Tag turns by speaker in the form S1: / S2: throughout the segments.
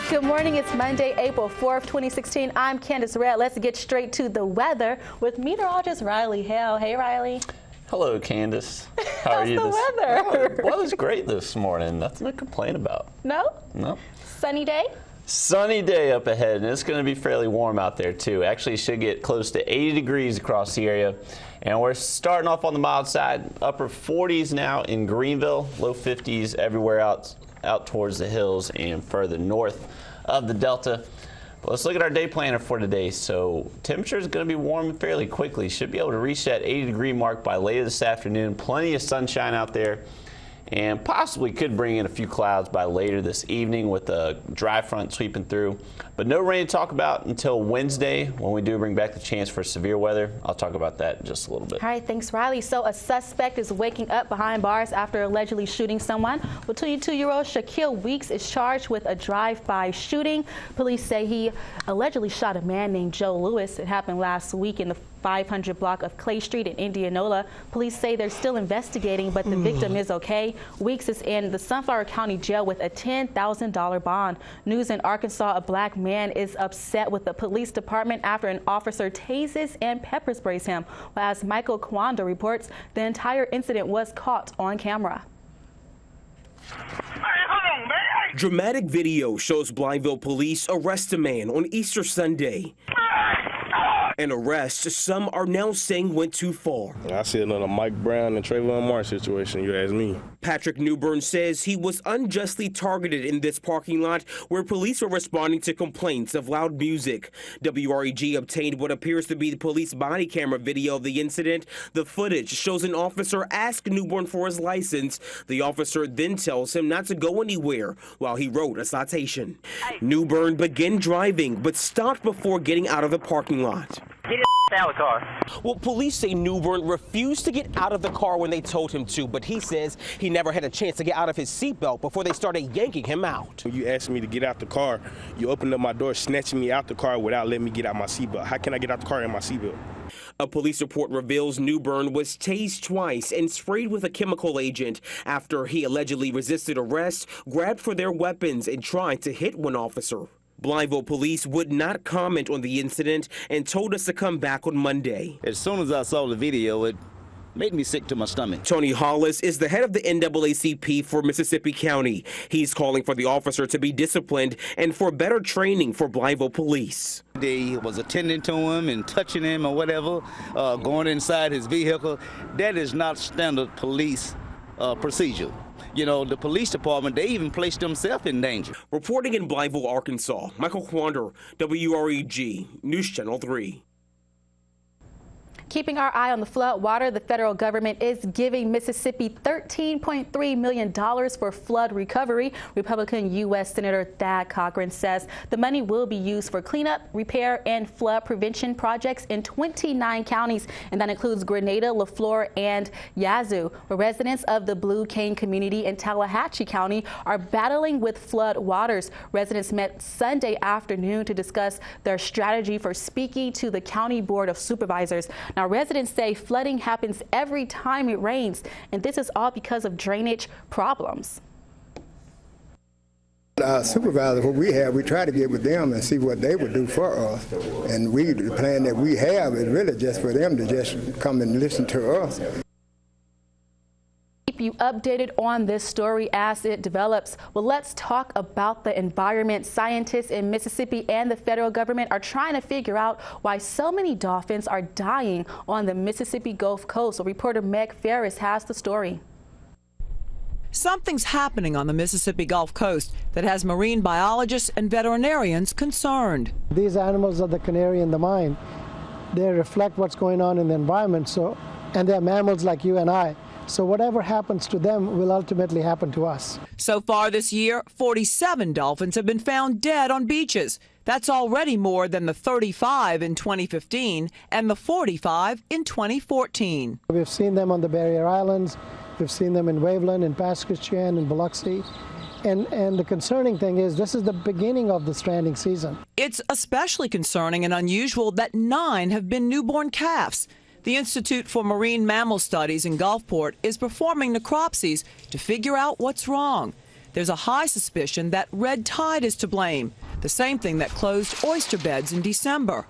S1: Good morning. It's Monday, April 4th, 2016. I'm Candace Red. Let's get straight to the weather with meteorologist Riley Hale. Hey, Riley.
S2: Hello, Candace. How are you?
S1: How's the weather?
S2: Oh, the weather's great this morning. Nothing to complain about.
S1: No?
S2: No.
S1: Sunny day?
S2: Sunny day up ahead, and it's going to be fairly warm out there, too. Actually, it should get close to 80 degrees across the area. And we're starting off on the mild side, upper 40s now in Greenville, low 50s everywhere out towards the hills and further north of the Delta. But let's look at our day planner for today. So temperature is going to be warm fairly quickly. Should be able to reach that 80-degree mark by later this afternoon. Plenty of sunshine out there, and possibly could bring in a few clouds by later this evening with a dry front sweeping through. But no rain to talk about until Wednesday when we do bring back the chance for severe weather. I'll talk about that in just a little bit.
S1: All right, thanks, Riley. So a suspect is waking up behind bars after allegedly shooting someone. Well, 22-year-old Shaquille Weeks is charged with a drive-by shooting. Police say he allegedly shot a man named Joe Lewis. It happened last week in the 500 block of Clay Street in Indianola. Police say they're still investigating, but the victim is okay. Weeks is in the Sunflower County Jail with a $10,000 bond. News in Arkansas, a black man is upset with the police department after an officer tases and pepper sprays him. Well, as Michael Kwanda reports, the entire incident was caught on camera.
S3: Dramatic video shows Blytheville police arrest a man on Easter Sunday. An arrest some are now saying went too far.
S4: I see another Mike Brown and Trayvon Martin situation, you ask me.
S3: Patrick Newbern says he was unjustly targeted in this parking lot where police were responding to complaints of loud music. WREG obtained what appears to be the police body camera video of the incident. The footage shows an officer ask Newbern for his license. The officer then tells him not to go anywhere while he wrote a citation. Newbern began driving but stopped before getting out of the parking lot.
S5: Get out of the car.
S3: Well, police say Newbern refused to get out of the car when they told him to, but he says he never had a chance to get out of his seatbelt before they started yanking him out.
S4: When you asked me to get out the car, you opened up my door, snatching me out the car without letting me get out my seatbelt. How can I get out the car in my seatbelt?
S3: A police report reveals Newbern was tased twice and sprayed with a chemical agent after he allegedly resisted arrest, grabbed for their weapons, and tried to hit one officer. Blytheville police would not comment on the incident and told us to come back on Monday.
S6: As soon as I saw the video, it made me sick to my stomach.
S3: Tony Hollis is the head of the NAACP for Mississippi County. He's calling for the officer to be disciplined and for better training for Blytheville police.
S6: They was attending to him and touching him or whatever, going inside his vehicle. That is not standard police procedure. You know, the police department, they even placed themselves in danger.
S3: Reporting in Blytheville, Arkansas, Michael Kwanda, WREG, News Channel 3.
S1: Keeping our eye on the flood water, the federal government is giving Mississippi $13.3 million for flood recovery. Republican U.S. Senator Thad Cochran says the money will be used for cleanup, repair, and flood prevention projects in 29 counties, and that includes Grenada, LaFleur, and Yazoo, where residents of the Blue Cane community in Tallahatchie County are battling with flood waters. Residents met Sunday afternoon to discuss their strategy for speaking to the County Board of Supervisors. Now, residents say flooding happens every time it rains, and this is all because of drainage problems.
S7: Supervisors, what we try to get with them and see what they would do for us. And the plan that we have is really just for them to just come and listen to us.
S1: Keep you updated on this story as it develops. Well, let's talk about the environment. Scientists in Mississippi and the federal government are trying to figure out why so many dolphins are dying on the Mississippi Gulf Coast. So reporter Meg Ferris has the story.
S8: Something's happening on the Mississippi Gulf Coast that has marine biologists and veterinarians concerned.
S9: These animals are the canary in the mine. They reflect what's going on in the environment, and they're mammals like you and I. So whatever happens to them will ultimately happen to us.
S8: So far this year, 47 dolphins have been found dead on beaches. That's already more than the 35 in 2015 and the 45 in 2014.
S9: We've seen them on the Barrier Islands. We've seen them in Waveland, in Pascagoula, in Biloxi. And the concerning thing is this is the beginning of the stranding season.
S8: It's especially concerning and unusual that 9 have been newborn calves. The Institute for Marine Mammal Studies in Gulfport is performing necropsies to figure out what's wrong. There's a high suspicion that red tide is to blame, the same thing that closed oyster beds in December.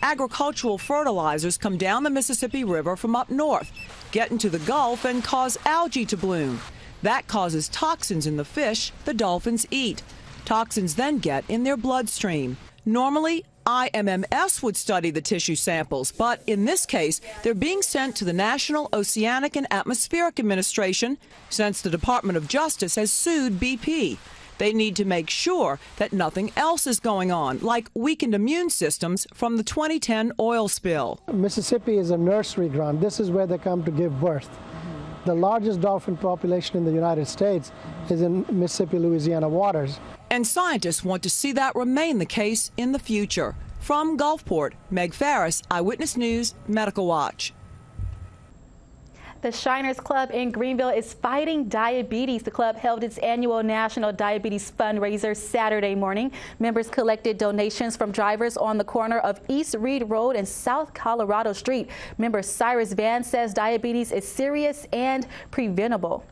S8: Agricultural fertilizers come down the Mississippi River from up north, get into the Gulf, and cause algae to bloom. That causes toxins in the fish the dolphins eat. Toxins then get in their bloodstream. Normally, IMMS would study the tissue samples, but in this case, they're being sent to the National Oceanic and Atmospheric Administration since the Department of Justice has sued BP. They need to make sure that nothing else is going on, like weakened immune systems from the 2010 oil spill.
S9: Mississippi is a nursery ground. This is where they come to give birth. The largest dolphin population in the United States is in Mississippi, Louisiana waters.
S8: And scientists want to see that remain the case in the future. From Gulfport, Meg Farris, Eyewitness News, Medical Watch.
S1: The Shiners Club in Greenville is fighting diabetes. The club held its annual National Diabetes fundraiser Saturday morning. Members collected donations from drivers on the corner of East Reed Road and South Colorado Street. Member Cyrus Van says diabetes is serious and preventable.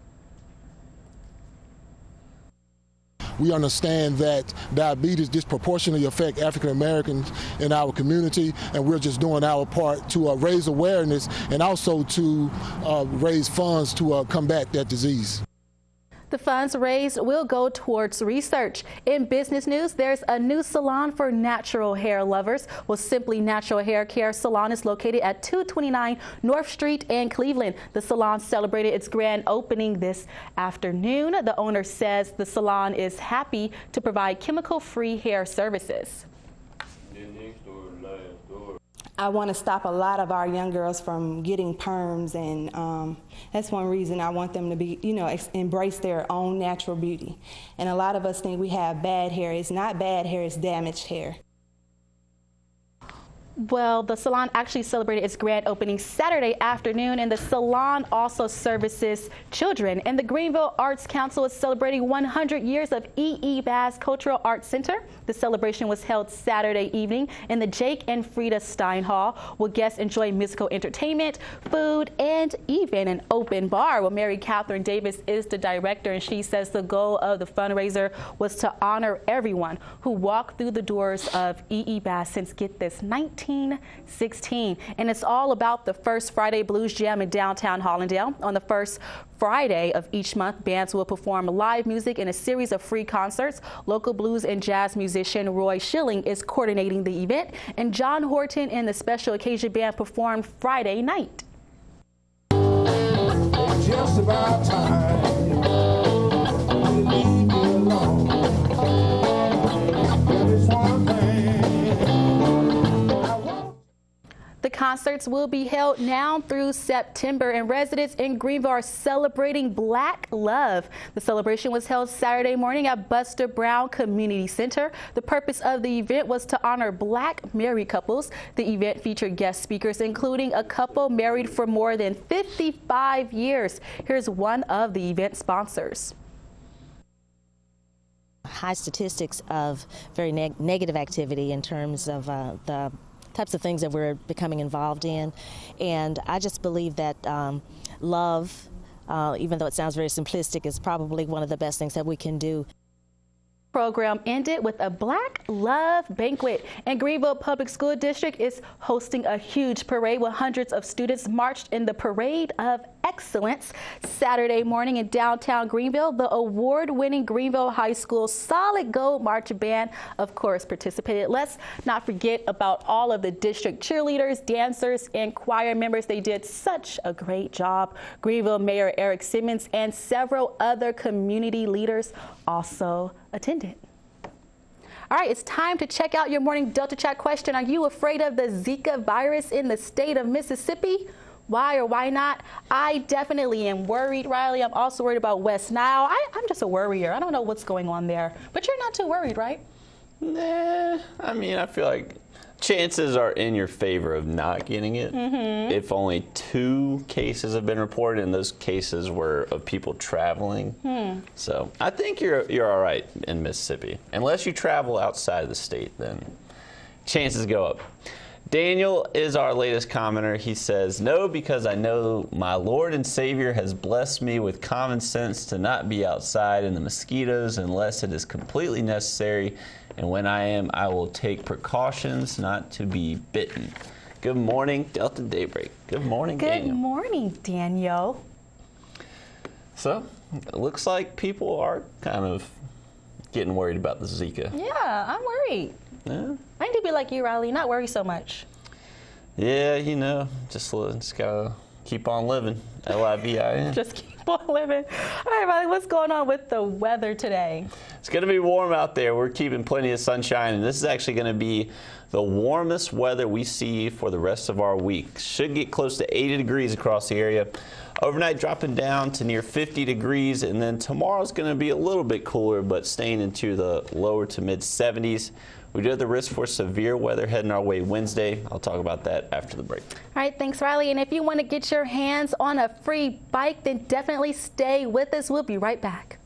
S5: We understand that diabetes disproportionately affect African Americans in our community, and we're just doing our part to raise awareness and also to raise funds to combat that disease.
S1: The funds raised will go towards research. In business news, there's a new salon for natural hair lovers. Well, Simply Natural Hair Care Salon is located at 229 North Street in Cleveland. The salon celebrated its grand opening this afternoon. The owner says the salon is happy to provide chemical-free hair services.
S10: I want to stop a lot of our young girls from getting perms, and that's one reason I want them to be, embrace their own natural beauty. And a lot of us think we have bad hair. It's not bad hair, it's damaged hair.
S1: Well, the salon actually celebrated its grand opening Saturday afternoon, and the salon also services children. And the Greenville Arts Council is celebrating 100 years of E.E. Bass Cultural Arts Center. The celebration was held Saturday evening in the Jake and Frida Stein Hall, where guests enjoy musical entertainment, food, and even an open bar. Well, Mary Catherine Davis is the director, and she says the goal of the fundraiser was to honor everyone who walked through the doors of E.E. Bass since, get this, 1916. And it's all about the First Friday Blues Jam in downtown Hollandale. On the first Friday of each month, bands will perform live music in a series of free concerts. Local blues and jazz musician Roy Schilling is coordinating the event, and John Horton and the Special Occasion Band performed Friday night.
S11: It's just about time you leave me alone. There is one thing.
S1: The concerts will be held now through September, and residents in Greenville are celebrating Black Love. The celebration was held Saturday morning at Buster Brown Community Center. The purpose of the event was to honor Black married couples. The event featured guest speakers, including a couple married for more than 55 years. Here's one of the event sponsors.
S12: High statistics of very negative activity in terms of the types of things that we're becoming involved in. And I just believe that love, even though it sounds very simplistic, is probably one of the best things that we can do.
S1: Program ended with a Black Love banquet, and Greenville Public School District is hosting a huge parade where hundreds of students marched in the Parade of Excellence Saturday morning in downtown Greenville. The award-winning Greenville High School Solid Gold March Band, of course, participated. Let's not forget about all of the district cheerleaders, dancers, and choir members. They did such a great job. Greenville Mayor Eric Simmons and several other community leaders also attended. All right, it's time to check out your morning Delta Chat question. Are you afraid of the Zika virus in the state of Mississippi? Why or why not? I definitely am worried, Riley. I'm also worried about West Nile. I'm just a worrier. I don't know what's going on there. But you're not too worried, right?
S2: Nah, I mean, I feel like chances are in your favor of not getting it. If only 2 cases have been reported, and those cases were of people traveling. So I think you're all right in Mississippi. Unless you travel outside of the state, then chances go up. Daniel is our latest commenter. He says, no, because I know my Lord and Savior has blessed me with common sense to not be outside in the mosquitoes unless it is completely necessary. And when I am, I will take precautions not to be bitten. Good morning, Delta Daybreak. Good morning, Daniel.
S1: Good morning, Daniel.
S2: So, it looks like people are kind of getting worried about the Zika.
S1: Yeah, I'm worried.
S2: Yeah.
S1: I need to be like you, Riley, not worry so much.
S2: Yeah, you know, just gotta keep on living. L-I-V-I-N.
S1: Just keep on living. All right, Riley, what's going on with the weather today?
S2: It's going to be warm out there. We're keeping plenty of sunshine, and this is actually going to be the warmest weather we see for the rest of our week. Should get close to 80 degrees across the area. Overnight dropping down to near 50 degrees, and then tomorrow's going to be a little bit cooler, but staying into the lower to mid 70s. We do have the risk for severe weather heading our way Wednesday. I'll talk about that after the break.
S1: All right, thanks, Riley. And if you want to get your hands on a free bike, then definitely stay with us. We'll be right back.